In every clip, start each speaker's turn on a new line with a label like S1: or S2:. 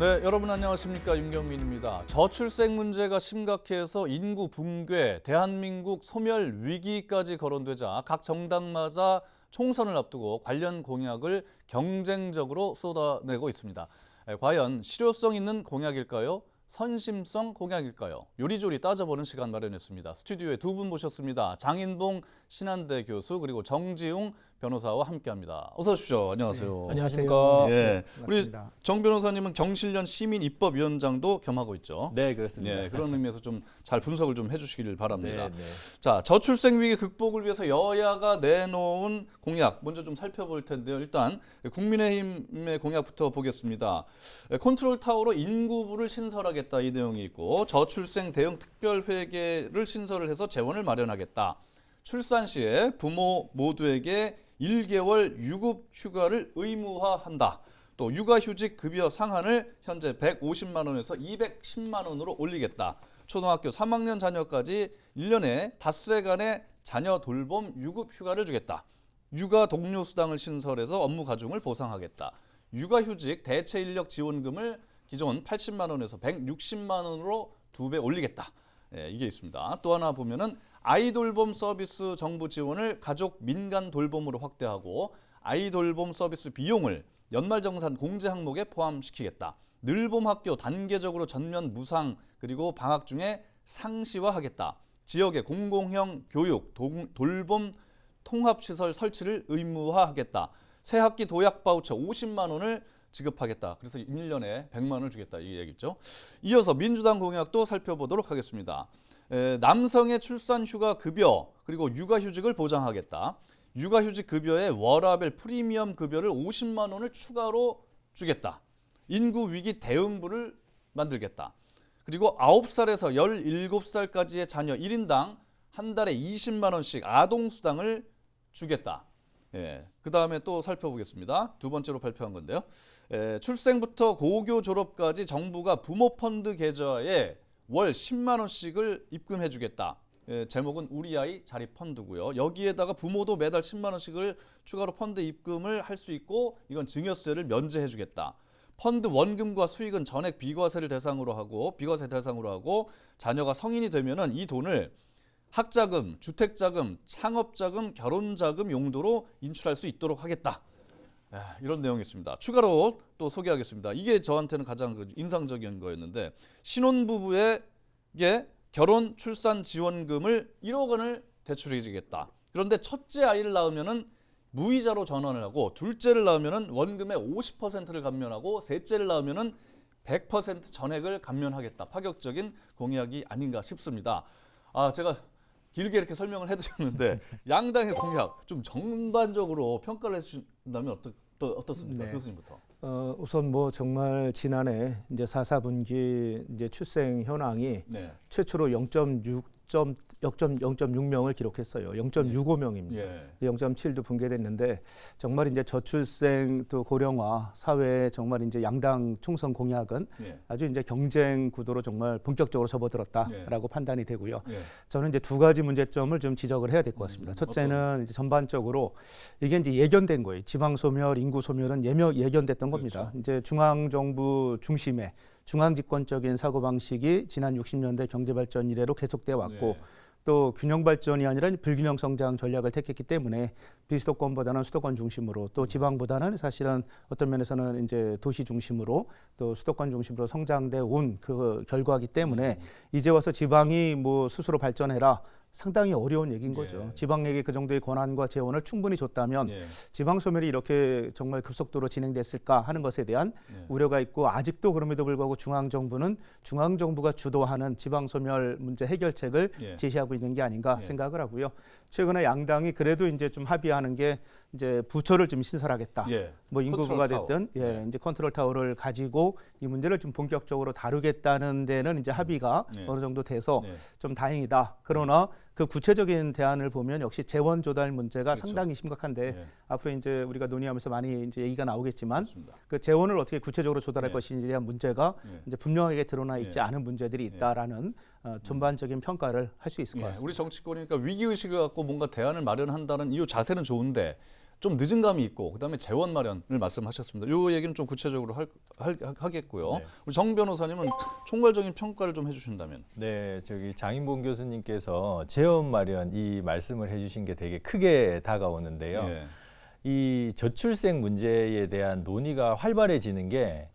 S1: 네, 여러분 안녕하십니까? 윤경민입니다. 저출생 문제가 심각해서 인구 붕괴, 대한민국 소멸 위기까지 거론되자 각 정당마다 총선을 앞두고 관련 공약을 경쟁적으로 쏟아내고 있습니다. 과연 실효성 있는 공약일까요? 선심성 공약일까요? 요리조리 따져보는 시간 마련했습니다. 스튜디오에 두 분 모셨습니다. 장인봉 신한대 교수 그리고 정지웅 변호사와 함께합니다. 어서 오십시오. 안녕하세요.
S2: 네, 안녕하세요.
S1: 예, 우리
S2: 반갑습니다.
S1: 정 변호사님은 경실련 시민입법위원장도 겸하고 있죠.
S3: 네, 그렇습니다.
S1: 네, 그런 의미에서 좀 잘 분석을 좀 해주시기를 바랍니다.
S3: 네, 네. 자,
S1: 자, 저출생 위기 극복을 위해서 여야가 내놓은 공약 먼저 좀 살펴볼 텐데요. 일단 국민의힘의 공약부터 보겠습니다. 컨트롤 타워로 인구부를 신설하겠다 이 내용이 있고 저출생 대응 특별회계를 신설을 해서 재원을 마련하겠다. 출산 시에 부모 모두에게 1개월 유급 휴가를 의무화한다. 또 육아휴직 급여 상한을 현재 150만 원에서 210만 원으로 올리겠다. 초등학교 3학년 자녀까지 1년에 닷새간의 자녀 돌봄 유급 휴가를 주겠다. 육아 동료 수당을 신설해서 업무 가중을 보상하겠다. 육아휴직 대체 인력 지원금을 기존 80만 원에서 160만 원으로 2배 올리겠다. 예, 이게 있습니다. 또 하나 보면은 아이돌봄 서비스 정부 지원을 가족 민간 돌봄으로 확대하고 아이돌봄 서비스 비용을 연말정산 공제 항목에 포함시키겠다. 늘봄 학교 단계적으로 전면 무상 그리고 방학 중에 상시화하겠다. 지역의 공공형 교육 돌봄 통합시설 설치를 의무화하겠다. 새학기 도약 바우처 50만 원을 지급하겠다. 그래서 1년에 100만 원을 주겠다. 이 얘기죠. 이어서 민주당 공약도 살펴보도록 하겠습니다. 남성의 출산 휴가 급여 그리고 육아휴직을 보장하겠다. 육아휴직 급여에 워라밸 프리미엄 급여를 50만 원을 추가로 주겠다. 인구 위기 대응부를 만들겠다. 그리고 9살에서 17살까지의 자녀 1인당 한 달에 20만 원씩 아동수당을 주겠다. 예, 그 다음에 또 살펴보겠습니다. 두 번째로 발표한 건데요. 출생부터 고교 졸업까지 정부가 부모 펀드 계좌에 월 10만 원씩을 입금해 주겠다. 제목은 우리 아이 자립 펀드고요. 여기에다가 부모도 매달 10만 원씩을 추가로 펀드 입금을 할 수 있고 이건 증여세를 면제해 주겠다. 펀드 원금과 수익은 전액 비과세 대상으로 하고 자녀가 성인이 되면은 이 돈을 학자금, 주택자금, 창업자금, 결혼자금 용도로 인출할 수 있도록 하겠다. 이런 내용이 있습니다. 추가로 또 소개하겠습니다. 이게 저한테는 가장 인상적인 거였는데 신혼부부에게 결혼 출산 지원금을 1억 원을 대출해 주겠다. 그런데 첫째 아이를 낳으면은 무이자로 전환을 하고 둘째를 낳으면은 원금의 50%를 감면하고 셋째를 낳으면은 100% 전액을 감면하겠다. 파격적인 공약이 아닌가 싶습니다. 제가 길게 이렇게 설명을 해드렸는데 양당의 공약 좀 전반적으로 평가를 해주신다면 어떻습니까?
S2: 네.
S1: 교수님부터.
S2: 우선 뭐 정말 지난해 이제 4.4분기 이제 출생 현황이
S1: 네.
S2: 최초로 0.6명을 기록했어요. 0.65명입니다.
S1: 예.
S2: 0.7도 붕괴됐는데 정말 이제 저출생 또 고령화 사회에 정말 이제 양당 총선 공약은
S1: 예.
S2: 아주 이제 경쟁 구도로 정말 본격적으로 접어들었다라고
S1: 예.
S2: 판단이 되고요.
S1: 예.
S2: 저는 이제 두 가지 문제점을 좀 지적을 해야 될 것 같습니다. 첫째는 이제 전반적으로 이게 이제 예견된 거예요. 지방 소멸, 인구 소멸은 예견됐던 겁니다.
S1: 그렇죠.
S2: 이제 중앙 정부 중심의 중앙 집권적인 사고 방식이 지난 60년대 경제 발전 이래로 계속돼 왔고
S1: 예.
S2: 또 균형 발전이 아니라 불균형 성장 전략을 택했기 때문에 비수도권보다는 수도권 중심으로 또 지방보다는 사실은 어떤 면에서는 이제 도시 중심으로 또 수도권 중심으로 성장돼 온 그 결과이기 때문에 이제 와서 지방이 뭐 스스로 발전해라 상당히 어려운 얘기인 거죠.
S1: 예.
S2: 지방에게 그 정도의 권한과 재원을 충분히 줬다면
S1: 예.
S2: 지방 소멸이 이렇게 정말 급속도로 진행됐을까 하는 것에 대한
S1: 예.
S2: 우려가 있고 아직도 그럼에도 불구하고 중앙 정부는 중앙 정부가 주도하는 지방 소멸 문제 해결책을
S1: 예.
S2: 제시하고 있는 게 아닌가
S1: 예.
S2: 생각을 하고요. 최근에 양당이 그래도 이제 좀 합의하는 게 이제 부처를 좀 신설하겠다.
S1: 예.
S2: 뭐 인구부가
S1: 컨트롤 타워.
S2: 됐든
S1: 예.
S2: 이제 컨트롤 타워를 가지고 이 문제를 좀 본격적으로 다루겠다는 데는 이제 합의가
S1: 예.
S2: 어느 정도 돼서
S1: 예.
S2: 좀 다행이다. 그러나 그 구체적인 대안을 보면 역시 재원 조달 문제가
S1: 그렇죠.
S2: 상당히 심각한데
S1: 예.
S2: 앞으로 이제 우리가 논의하면서 많이 이제 얘기가 나오겠지만
S1: 맞습니다.
S2: 그 재원을 어떻게 구체적으로 조달할
S1: 예.
S2: 것인지에 대한 문제가
S1: 예.
S2: 이제 분명하게 드러나 있지
S1: 예.
S2: 않은 문제들이 있다라는 전반적인 평가를 할 수 있을 것
S1: 예.
S2: 같습니다.
S1: 우리 정치권이니까 위기 의식을 갖고 뭔가 대안을 마련한다는 이 자세는 좋은데 좀 늦은 감이 있고 그다음에 재원 마련을 말씀하셨습니다. 이 얘기는 좀 구체적으로 하겠고요.
S3: 네.
S1: 우리 정 변호사님은 총괄적인 평가를 좀 해주신다면.
S3: 네, 저기 장인봉 교수님께서 재원 마련 이 말씀을 해주신 게 되게 크게 다가오는데요.
S1: 예.
S3: 이 저출생 문제에 대한 논의가 활발해지는 게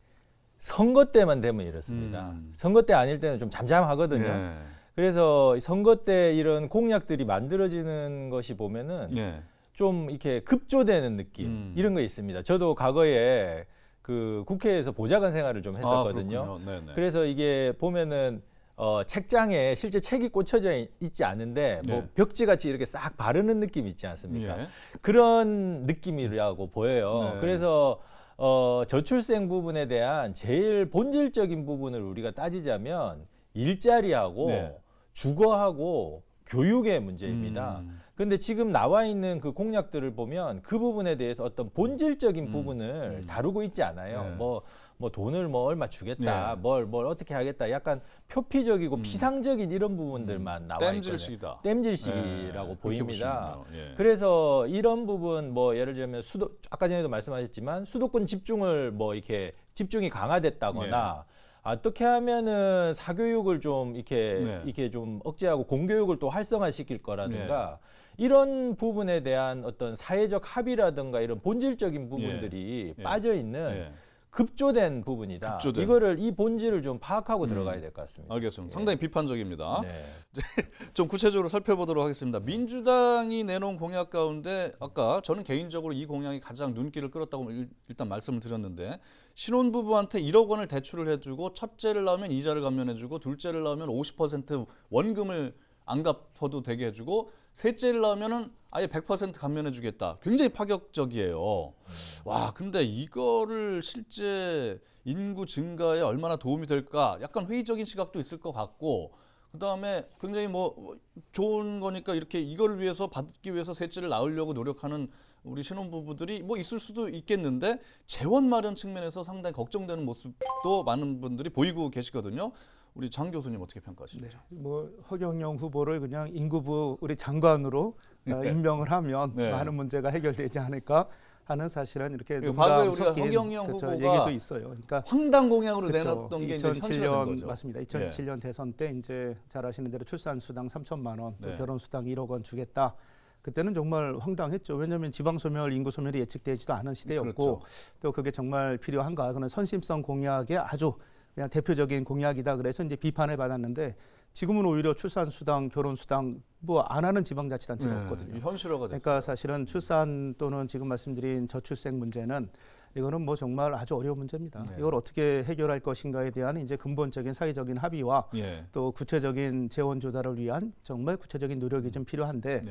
S3: 선거 때만 되면 이렇습니다. 선거 때 아닐 때는 좀 잠잠하거든요.
S1: 예.
S3: 그래서 선거 때 이런 공약들이 만들어지는 것이 보면은
S1: 예.
S3: 좀 이렇게 급조되는 느낌 이런 거 있습니다. 저도 과거에 그 국회에서 보좌관 생활을 좀 했었거든요.
S1: 그렇군요. 네네.
S3: 그래서 이게 보면은 책장에 실제 책이 꽂혀져 있지 않은데 뭐
S1: 네.
S3: 벽지같이 이렇게 싹 바르는 느낌 있지 않습니까?
S1: 예.
S3: 그런 느낌이라고 보여요.
S1: 네.
S3: 그래서 저출생 부분에 대한 제일 본질적인 부분을 우리가 따지자면 일자리하고
S1: 네.
S3: 주거하고 교육의 문제입니다. 근데 지금 나와 있는 그 공약들을 보면 그 부분에 대해서 어떤 본질적인 부분을 다루고 있지 않아요.
S1: 네.
S3: 뭐 돈을 뭐 얼마 주겠다,
S1: 네.
S3: 뭘 어떻게 하겠다, 약간 표피적이고 피상적인 이런 부분들만 나와 있거든요.
S1: 땜질식이다.
S3: 땜질식이라고
S1: 예,
S3: 보입니다.
S1: 그렇게 보시는군요. 예.
S3: 그래서 이런 부분 뭐 예를 들면 아까 전에도 말씀하셨지만 수도권 집중을 뭐 이렇게 집중이 강화됐다거나 어떻게 하면은 사교육을 좀 이렇게 좀 억제하고 공교육을 또 활성화시킬 거라든가 이런 부분에 대한 어떤 사회적 합의라든가 이런 본질적인 부분들이 빠져 있는 급조된 부분이다.
S1: 급조된.
S3: 이거를 이 본질을 좀 파악하고 들어가야 될 것 같습니다.
S1: 알겠습니다. 상당히 비판적입니다.
S3: 네.
S1: 좀 구체적으로 살펴보도록 하겠습니다. 민주당이 내놓은 공약 가운데 아까 저는 개인적으로 이 공약이 가장 눈길을 끌었다고 일단 말씀을 드렸는데 신혼부부한테 1억 원을 대출을 해주고 첫째를 낳으면 이자를 감면해주고 둘째를 낳으면 50% 원금을 안 갚아도 되게 해주고 셋째를 낳으면은 아예 100% 감면해주겠다. 굉장히 파격적이에요. 와, 근데 이거를 실제 인구 증가에 얼마나 도움이 될까? 약간 회의적인 시각도 있을 것 같고, 그 다음에 굉장히 뭐 좋은 거니까 이렇게 이거를 위해서 받기 위해서 셋째를 낳으려고 노력하는 우리 신혼부부들이 뭐 있을 수도 있겠는데 재원 마련 측면에서 상당히 걱정되는 모습도 많은 분들이 보이고 계시거든요. 우리 장 교수님 어떻게 평가하십니까?
S2: 네. 뭐 허경영 후보를 그냥 인구부 우리 장관으로 임명을 하면
S1: 네.
S2: 많은 문제가 해결되지 않을까 하는 사실은 이렇게
S1: 과거에
S2: 농담
S1: 우리가
S2: 섞인
S1: 허경영
S2: 그렇죠,
S1: 후보가
S2: 얘기도 있어요. 그러니까
S1: 황당 공약으로
S2: 그렇죠.
S1: 내놨던 게 이제 현실화된 거죠.
S2: 맞습니다. 2007년 대선 때 이제 잘 아시는 대로 출산수당 3천만 원, 또
S1: 네.
S2: 결혼수당 1억 원 주겠다. 그때는 정말 황당했죠. 왜냐하면 지방소멸, 인구소멸이 예측되지도 않은 시대였고
S1: 그렇죠.
S2: 또 그게 정말 필요한가. 그런 선심성 공약의 아주 그냥 대표적인 공약이다. 그래서 이제 비판을 받았는데 지금은 오히려 출산수당, 결혼수당 뭐 안 하는 지방자치단체가 없거든요.
S1: 현실화가 됐어요.
S2: 그러니까 사실은 출산 또는 지금 말씀드린 저출생 문제는 이거는 뭐 정말 아주 어려운 문제입니다.
S1: 네.
S2: 이걸 어떻게 해결할 것인가에 대한 이제 근본적인 사회적인 합의와 또 구체적인 재원 조달을 위한 정말 구체적인 노력이 좀 필요한데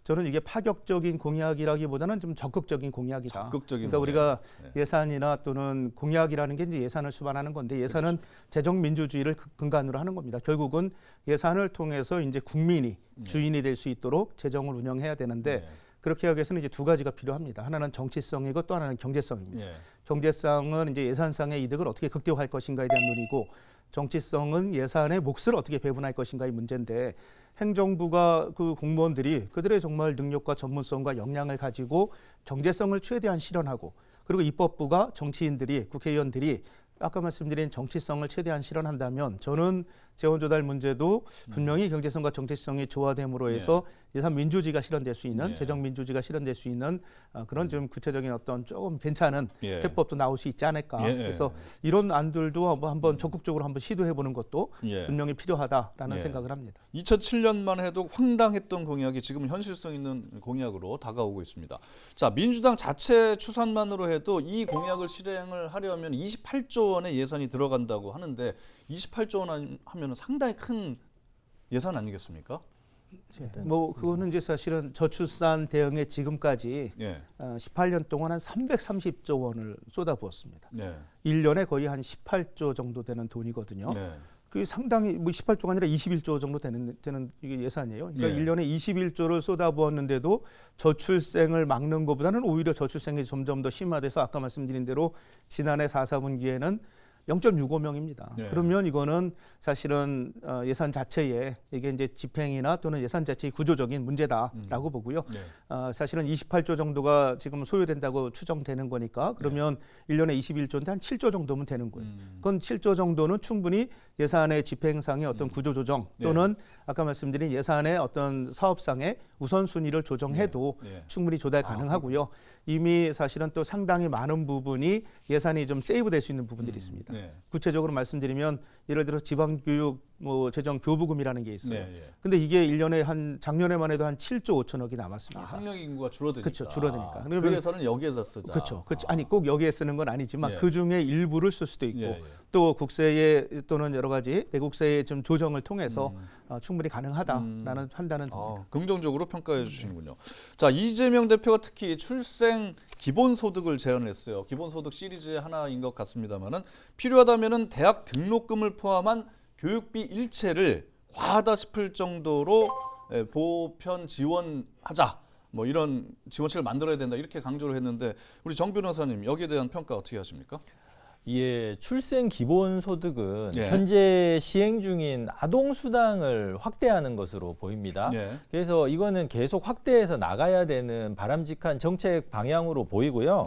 S2: 저는 이게 파격적인 공약이라기보다는 좀 적극적인 공약이다.
S1: 적극적인
S2: 그러니까 우리가
S1: 네.
S2: 예산이나 또는 공약이라는 게 이제 예산을 수반하는 건데 예산은 재정 민주주의를 근간으로 하는 겁니다. 결국은 예산을 통해서 이제 국민이 주인이 될 수 있도록 재정을 운영해야 되는데 그렇게 하기 위해서는 이제 두 가지가 필요합니다. 하나는 정치성이고 또 하나는 경제성입니다. 경제성은 이제 예산상의 이득을 어떻게 극대화할 것인가에 대한 논의고 정치성은 예산의 몫을 어떻게 배분할 것인가의 문제인데 행정부가 그 공무원들이 그들의 정말 능력과 전문성과 역량을 가지고 경제성을 최대한 실현하고 그리고 입법부가 정치인들이 국회의원들이 아까 말씀드린 정치성을 최대한 실현한다면 저는 재원 조달 문제도 분명히 경제성과 정치성이 조화됨으로 해서 예산 민주주의가 실현될 수 있는 재정 민주주의가 실현될 수 있는 그런 좀 구체적인 어떤 조금 괜찮은 해법도 나올 수 있지 않을까. 그래서 이런 안들도 한번 적극적으로 한번 시도해 보는 것도 분명히 필요하다라는 생각을 합니다.
S1: 2007년만 해도 황당했던 공약이 지금 현실성 있는 공약으로 다가오고 있습니다. 자, 민주당 자체 추산만으로 해도 이 공약을 실행을 하려면 28조 원의 예산이 들어간다고 하는데 28조 원 하면 상당히 큰 예산 아니겠습니까?
S2: 뭐 그거는 이제 사실은 저출산 대응에 지금까지 18년 동안 한 330조 원을 쏟아부었습니다. 1년에 거의 한 18조 정도 되는 돈이거든요. 그게 상당히 뭐 18조가 아니라 21조 정도 되는 이게 예산이에요. 그러니까 1년에 21조를 쏟아부었는데도 저출생을 막는 것보다는 오히려 저출생이 점점 더 심화돼서 아까 말씀드린 대로 지난해 4, 4분기에는 0.65명입니다.
S1: 네.
S2: 그러면 이거는 사실은 예산 자체에 이게 이제 집행이나 또는 예산 자체의 구조적인 문제다라고 보고요.
S1: 네.
S2: 사실은 28조 정도가 지금 소요된다고 추정되는 거니까 그러면 1년에 21조인데 한 7조 정도면 되는 거예요. 그건 7조 정도는 충분히 예산의 집행상의 어떤 구조 조정 또는 아까 말씀드린 예산의 어떤 사업상의 우선순위를 조정해도 충분히 조달 가능하고요. 이미 사실은 또 상당히 많은 부분이 예산이 좀 세이브될 수 있는 부분들이 있습니다. 구체적으로 말씀드리면 예를 들어 지방교육 재정 교부금이라는 게 있어요. 근데 이게 1년에 한 작년에만 해도 한 7조 5천억이 남았습니다.
S1: 학령 인구가 줄어드니까.
S2: 그렇죠. 줄어드니까.
S1: 그 예산은 여기에서 쓰자.
S2: 그렇죠. 아니 꼭 여기에 쓰는 건 아니지만 그 중에 일부를 쓸 수도 있고 또 국세에 또는 여러 가지 내국세의 좀 조정을 통해서 충분히 가능하다라는 판단은 듭니다.
S1: 긍정적으로 평가해 주시는군요. 자, 이재명 대표가 특히 출생 기본소득을 제안을 했어요. 기본소득 시리즈의 하나인 것 같습니다만은 필요하다면은 대학 등록금을 포함한 교육비 일체를 과하다 싶을 정도로 보편 지원하자. 뭐 이런 지원책을 만들어야 된다 이렇게 강조를 했는데 우리 정 변호사님 여기에 대한 평가 어떻게 하십니까?
S3: 예, 출생 기본소득은 현재 시행 중인 아동수당을 확대하는 것으로 보입니다. 그래서 이거는 계속 확대해서 나가야 되는 바람직한 정책 방향으로 보이고요.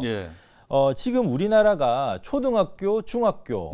S3: 지금 우리나라가 초등학교, 중학교,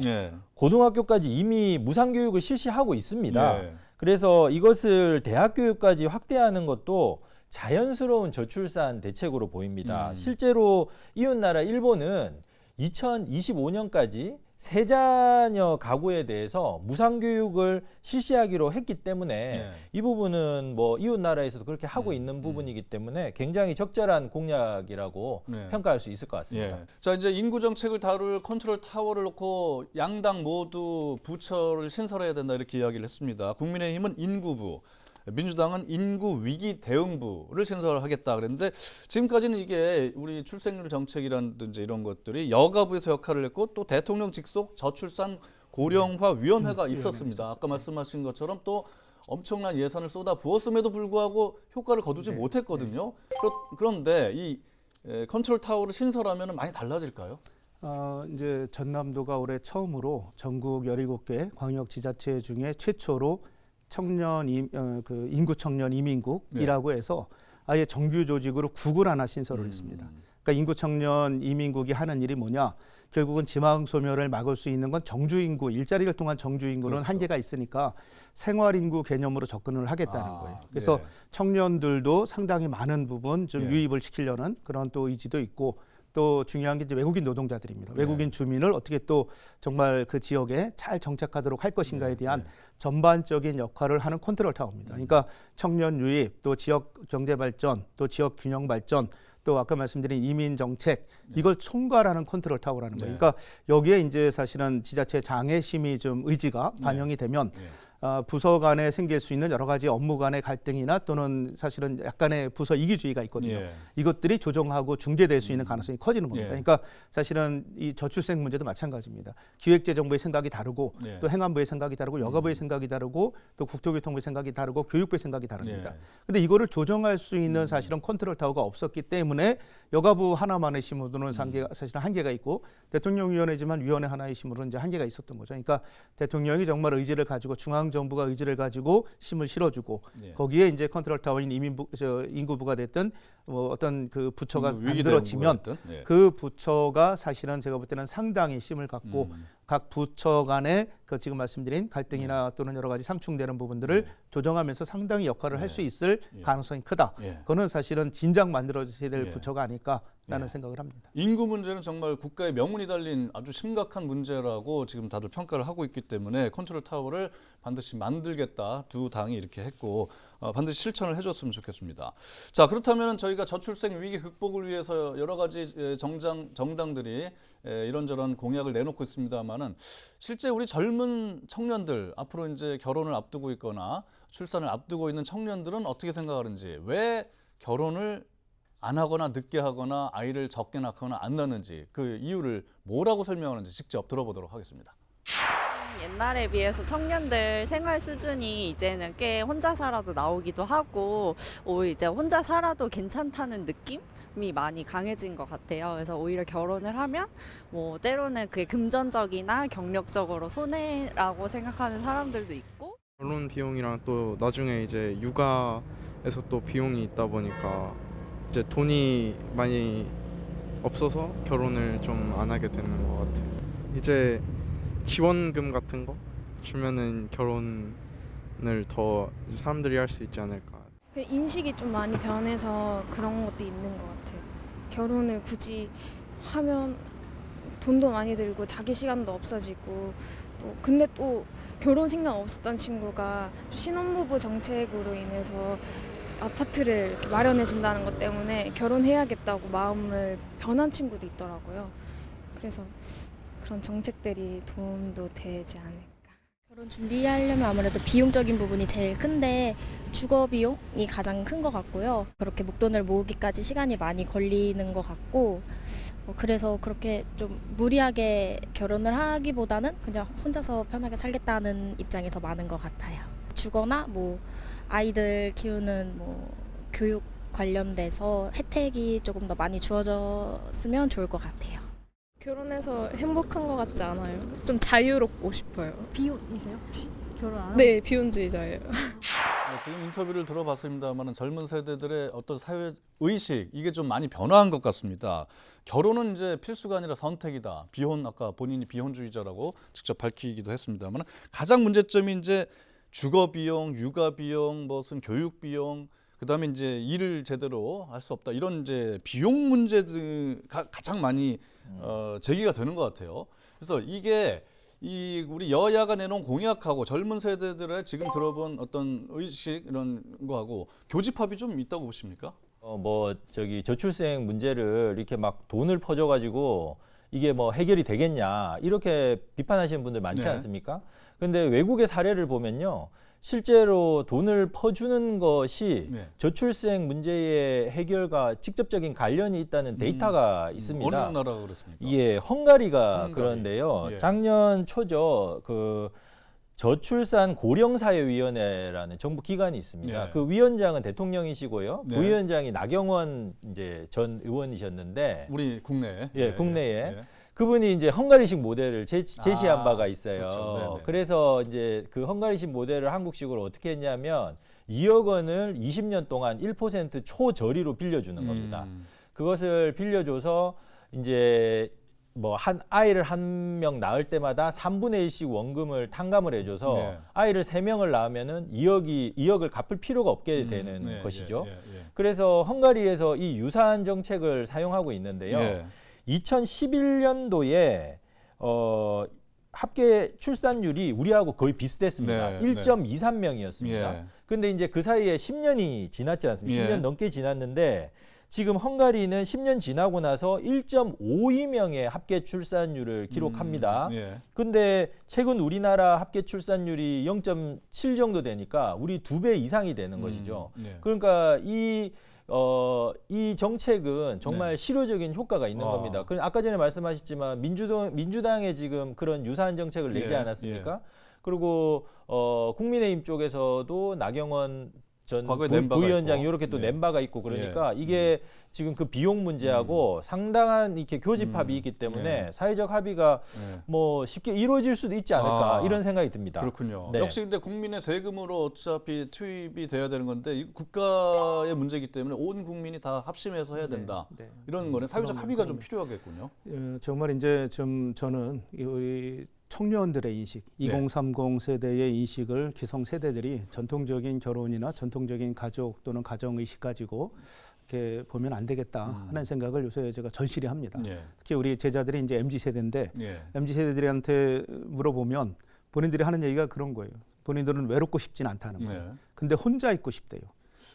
S3: 고등학교까지 이미 무상교육을 실시하고 있습니다. 그래서 이것을 대학교육까지 확대하는 것도 자연스러운 저출산 대책으로 보입니다. 실제로 이웃나라 일본은 2025년까지 세자녀 가구에 대해서 무상교육을 실시하기로 했기 때문에 이 부분은 뭐 이웃 나라에서도 그렇게 하고 있는 부분이기 때문에 굉장히 적절한 공약이라고 평가할 수 있을 것 같습니다.
S1: 자, 이제 인구 정책을 다룰 컨트롤 타워를 놓고 양당 모두 부처를 신설해야 된다 이렇게 이야기를 했습니다. 국민의힘은 인구부, 민주당은 인구위기 대응부를 신설하겠다 그랬는데 지금까지는 이게 우리 출생률 정책이라든지 이런 것들이 여가부에서 역할을 했고 또 대통령 직속 저출산 고령화 위원회가 있었습니다. 아까 말씀하신 것처럼 또 엄청난 예산을 쏟아 부었음에도 불구하고 효과를 거두지 못했거든요. 그런데 이 컨트롤 타워를 신설하면 많이 달라질까요?
S2: 이제 전남도가 올해 처음으로 전국 17개 광역지자체 중에 최초로 인구 청년 이민국이라고 해서 아예 정규 조직으로 국을 하나 신설을 했습니다. 그러니까 인구 청년 이민국이 하는 일이 뭐냐? 결국은 지방 소멸을 막을 수 있는 건 정주 인구, 일자리를 통한 정주 인구는 한계가 있으니까 생활 인구 개념으로 접근을 하겠다는 거예요. 그래서 청년들도 상당히 많은 부분 좀 유입을 시키려는 그런 또 의지도 있고 또 중요한 게 이제 외국인 노동자들입니다. 외국인 주민을 어떻게 또 정말 그 지역에 잘 정착하도록 할 것인가에 대한 전반적인 역할을 하는 컨트롤 타워입니다. 그러니까 청년 유입, 또 지역 경제 발전, 또 지역 균형 발전, 또 아까 말씀드린 이민 정책 이걸 총괄하는 컨트롤 타워라는 거예요. 그러니까 여기에 이제 사실은 지자체 장애심이 좀 의지가 반영이 되면 부서 간에 생길 수 있는 여러 가지 업무 간의 갈등이나 또는 사실은 약간의 부서 이기주의가 있거든요. 이것들이 조정하고 중재될 수 있는 가능성이 커지는 겁니다. 그러니까 사실은 이 저출생 문제도 마찬가지입니다. 기획재정부의 생각이 다르고 또 행안부의 생각이 다르고 여가부의 생각이 다르고 또 국토교통부의 생각이 다르고 교육부의 생각이 다릅니다. 근데 이거를 조정할 수 있는 사실은 컨트롤 타워가 없었기 때문에 여가부 하나만의 힘으로는 사실은 한계가 있고 대통령위원회지만 위원회 하나의 힘으로는 이제 한계가 있었던 거죠. 그러니까 대통령이 정말 의지를 가지고 중앙정부가 의지를 가지고 힘을 실어주고 거기에 이제 컨트롤 타워인 인구부가 됐든 뭐 어떤 그 부처가 만들어지면 그 부처가 사실은 제가 볼 때는 상당히 힘을 갖고 각 부처 간에 그 지금 말씀드린 갈등이나 또는 여러 가지 상충되는 부분들을 조정하면서 상당히 역할을 할 수 있을 가능성이 크다. 그거는 사실은 진작 만들어져야 될 부처가 아닐까라는 생각을 합니다.
S1: 인구 문제는 정말 국가의 명운이 달린 아주 심각한 문제라고 지금 다들 평가를 하고 있기 때문에 컨트롤 타워를 반드시 만들겠다. 두 당이 이렇게 했고 반드시 실천을 해줬으면 좋겠습니다. 자, 그렇다면 저희가 저출생 위기 극복을 위해서 여러 가지 정당들이 이런저런 공약을 내놓고 있습니다만은 실제 우리 젊은 청년들 앞으로 이제 결혼을 앞두고 있거나 출산을 앞두고 있는 청년들은 어떻게 생각하는지, 왜 결혼을 안 하거나 늦게 하거나 아이를 적게 낳거나 안 낳는지 그 이유를 뭐라고 설명하는지 직접 들어보도록 하겠습니다.
S4: 옛날에 비해서 청년들 생활 수준이 이제는 꽤 혼자 살아도 나오기도 하고 이제 혼자 살아도 괜찮다는 느낌이 많이 강해진 것 같아요. 그래서 오히려 결혼을 하면 뭐 때로는 그게 금전적이나 경력적으로 손해라고 생각하는 사람들도 있고.
S5: 결혼 비용이랑 또 나중에 이제 육아에서 또 비용이 있다 보니까 이제 돈이 많이 없어서 결혼을 좀 안 하게 되는 것 같아요. 이제 지원금 같은 거 주면은 결혼을 더 사람들이 할 수 있지 않을까.
S6: 그 인식이 좀 많이 변해서 그런 것도 있는 것 같아요. 결혼을 굳이 하면 돈도 많이 들고 자기 시간도 없어지고 근데 또 결혼 생각 없었던 친구가 신혼부부 정책으로 인해서 아파트를 이렇게 마련해 준다는 것 때문에 결혼해야겠다고 마음을 변한 친구도 있더라고요. 그래서 그런 정책들이 도움도 되지 않을까.
S7: 결혼 준비하려면 아무래도 비용적인 부분이 제일 큰데 주거 비용이 가장 큰 것 같고요. 그렇게 목돈을 모으기까지 시간이 많이 걸리는 것 같고 그래서 그렇게 좀 무리하게 결혼을 하기보다는 그냥 혼자서 편하게 살겠다는 입장이 더 많은 것 같아요. 주거나 뭐 아이들 키우는 뭐 교육 관련돼서 혜택이 조금 더 많이 주어졌으면 좋을 것 같아요.
S8: 결혼해서 행복한 것 같지 않아요. 좀 자유롭고 싶어요.
S9: 비혼이세요? 혹시 결혼 안 하고?
S8: 네, 비혼주의자예요.
S1: 지금 인터뷰를 들어봤습니다만 젊은 세대들의 어떤 사회 의식 이게 좀 많이 변화한 것 같습니다. 결혼은 이제 필수가 아니라 선택이다. 비혼 아까 본인이 비혼주의자라고 직접 밝히기도 했습니다만 가장 문제점이 이제 주거 비용, 육아 비용, 무슨 교육 비용, 그다음에 이제 일을 제대로 할 수 없다 이런 이제 비용 문제가 가장 많이 제기가 되는 것 같아요. 그래서 이게 우리 여야가 내놓은 공약하고 젊은 세대들의 지금 들어본 어떤 의식 이런 거하고 교집합이 좀 있다고 보십니까?
S3: 저출생 문제를 이렇게 막 돈을 퍼줘가지고 이게 뭐 해결이 되겠냐 이렇게 비판하시는 분들 많지
S1: 네.
S3: 않습니까? 근데 외국의 사례를 보면요. 실제로 돈을 퍼주는 것이
S1: 네.
S3: 저출생 문제의 해결과 직접적인 관련이 있다는 데이터가 있습니다.
S1: 어느 나라가 그렇습니까?
S3: 예, 헝가리가
S1: 헝가리.
S3: 그런데요.
S1: 예.
S3: 작년 초죠. 그 저출산 고령사회위원회라는 정부 기관이 있습니다.
S1: 예.
S3: 그 위원장은 대통령이시고요.
S1: 네.
S3: 부위원장이 나경원 이제 전 의원이셨는데,
S1: 우리 국내에.
S3: 예, 국내에.
S1: 예.
S3: 그분이 이제 헝가리식 모델을 제시한 바가 있어요.
S1: 그렇죠. 네네.
S3: 그래서 이제 그 헝가리식 모델을 한국식으로 어떻게 했냐면 2억 원을 20년 동안 1% 초저리로 빌려주는 겁니다. 그것을 빌려줘서 이제 뭐 아이를 한 명 낳을 때마다 3분의 1씩 원금을 탕감을 해줘서
S1: 네.
S3: 아이를 3명을 낳으면은 2억을 갚을 필요가 없게 되는
S1: 네,
S3: 것이죠.
S1: 예.
S3: 그래서 헝가리에서 이 유사한 정책을 사용하고 있는데요.
S1: 예.
S3: 2011년도에 합계 출산율이 우리하고 거의 비슷했습니다.
S1: 네,
S3: 1.23명이었습니다.
S1: 예.
S3: 근데 이제 그 사이에 10년이 지났지 않습니까?
S1: 예.
S3: 10년 넘게 지났는데 지금 헝가리는 10년 지나고 나서 1.52명의 합계 출산율을 기록합니다.
S1: 예.
S3: 근데 최근 우리나라 합계 출산율이 0.7 정도 되니까 우리 2배 이상이 되는 것이죠.
S1: 예.
S3: 그러니까 이 정책은 정말
S1: 네.
S3: 실효적인 효과가 있는 겁니다. 아까 전에 말씀하셨지만 민주당에 지금 그런 유사한 정책을 내지
S1: 예,
S3: 않았습니까? 그리고 국민의힘 쪽에서도 나경원 전
S1: 과거에 낸 바가
S3: 부위원장
S1: 있고.
S3: 이렇게 또
S1: 네.
S3: 낸 바가 있고 그러니까 이게 지금 그 비용 문제하고 상당한 이렇게 교집합이 있기 때문에
S1: 네.
S3: 사회적 합의가
S1: 네.
S3: 뭐 쉽게 이루어질 수도 있지 않을까 이런 생각이 듭니다.
S1: 그렇군요.
S3: 네.
S1: 역시 근데 국민의 세금으로 어차피 투입이 돼야 되는 건데 이 국가의 문제이기 때문에 온 국민이 다 합심해서 해야 된다.
S2: 네.
S1: 이런 거는 사회적 합의가 좀 필요하겠군요.
S2: 정말 이제 좀 저는 우리 청년들의 인식,
S1: 네.
S2: 2030 세대의 인식을 기성 세대들이 전통적인 결혼이나 전통적인 가족 또는 가정 의식 가지고 이렇게 보면 안 되겠다 하는 생각을 요새 제가 절실히 합니다.
S1: 예.
S2: 특히 우리 제자들이 이제 MZ 세대인데
S1: 예.
S2: MZ 세대들한테 물어보면 본인들이 하는 얘기가 그런 거예요. 본인들은 외롭고 싶진 않다는 거예요.
S1: 네. 근데
S2: 근데 혼자 있고 싶대요.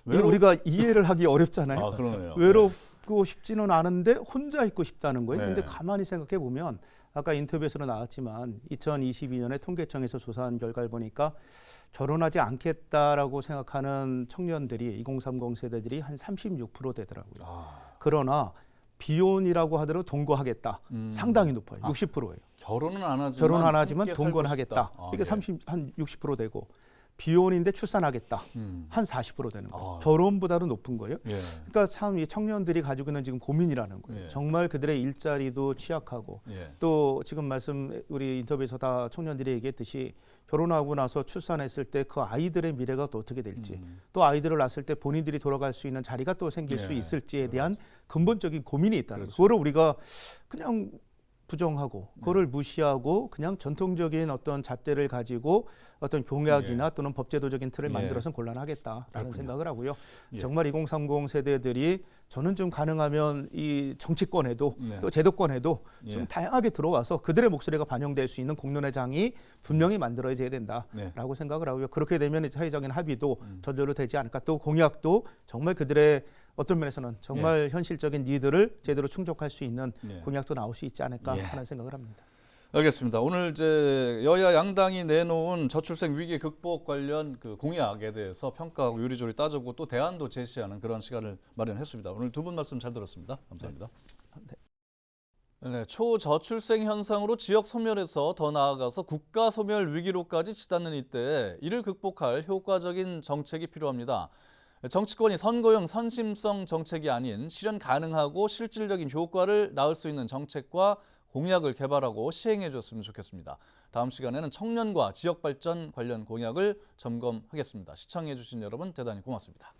S2: 우리가 이해를 하기 어렵잖아요.
S1: 아, 그러네요.
S2: 외롭고 싶지는 않은데 혼자 있고 싶다는 거예요.
S1: 네.
S2: 근데 가만히 생각해 보면 아까 인터뷰에서 나왔지만 2022년에 통계청에서 조사한 결과를 보니까 결혼하지 않겠다라고 생각하는 청년들이 2030 세대들이 한 36% 되더라고요. 그러나 비혼이라고 하더라도 동거하겠다. 상당히 높아요. 60%예요.
S1: 결혼은 안 하지만
S2: 결혼 안 하지만
S1: 함께
S2: 동거는
S1: 살고 싶다.
S2: 하겠다. 이게 한 60% 되고 비혼인데 출산하겠다. 한 40% 되는 거예요. 결혼보다도 높은 거예요.
S1: 예.
S2: 그러니까 참 이 청년들이 가지고 있는 지금 고민이라는 거예요.
S1: 예.
S2: 정말 그들의 일자리도 취약하고
S1: 예.
S2: 또 지금 우리 인터뷰에서 다 청년들이 얘기했듯이 결혼하고 나서 출산했을 때 그 아이들의 미래가 또 어떻게 될지 또 아이들을 낳았을 때 본인들이 돌아갈 수 있는 자리가 또 생길 수
S1: 예.
S2: 있을지에 대한 근본적인 고민이 있다는
S1: 그렇죠.
S2: 거예요. 그거를 우리가 그냥 부정하고 그거를 무시하고 그냥 전통적인 어떤 잣대를 가지고 어떤 공약이나 또는 법제도적인 틀을
S1: 예.
S2: 만들어서는 곤란하겠다라는
S1: 그렇군요.
S2: 생각을 하고요.
S1: 예.
S2: 정말 2030 세대들이 저는 좀 가능하면 이 정치권에도
S1: 네.
S2: 또 제도권에도 좀
S1: 예.
S2: 다양하게 들어와서 그들의 목소리가 반영될 수 있는 공론회장이 분명히 만들어져야 된다라고
S1: 네.
S2: 생각을 하고요. 그렇게 되면 사회적인 합의도 저절로 되지 않을까. 또 공약도 정말 그들의 어떤 면에서는 정말 현실적인 니드를 제대로 충족할 수 있는
S1: 예.
S2: 공약도 나올 수 있지 않을까
S1: 예.
S2: 하는 생각을 합니다.
S1: 알겠습니다. 오늘 이제 여야 양당이 내놓은 저출생 위기 극복 관련 그 공약에 대해서 평가하고 요리조리 따져보고 또 대안도 제시하는 그런 시간을 마련했습니다. 오늘 두 분 말씀 잘 들었습니다. 감사합니다. 네, 초저출생 현상으로 지역 소멸에서 더 나아가서 국가 소멸 위기로까지 치닫는 이때 이를 극복할 효과적인 정책이 필요합니다. 정치권이 선거용 선심성 정책이 아닌 실현 가능하고 실질적인 효과를 낳을 수 있는 정책과 공약을 개발하고 시행해 줬으면 좋겠습니다. 다음 시간에는 청년과 지역 발전 관련 공약을 점검하겠습니다. 시청해 주신 여러분 대단히 고맙습니다.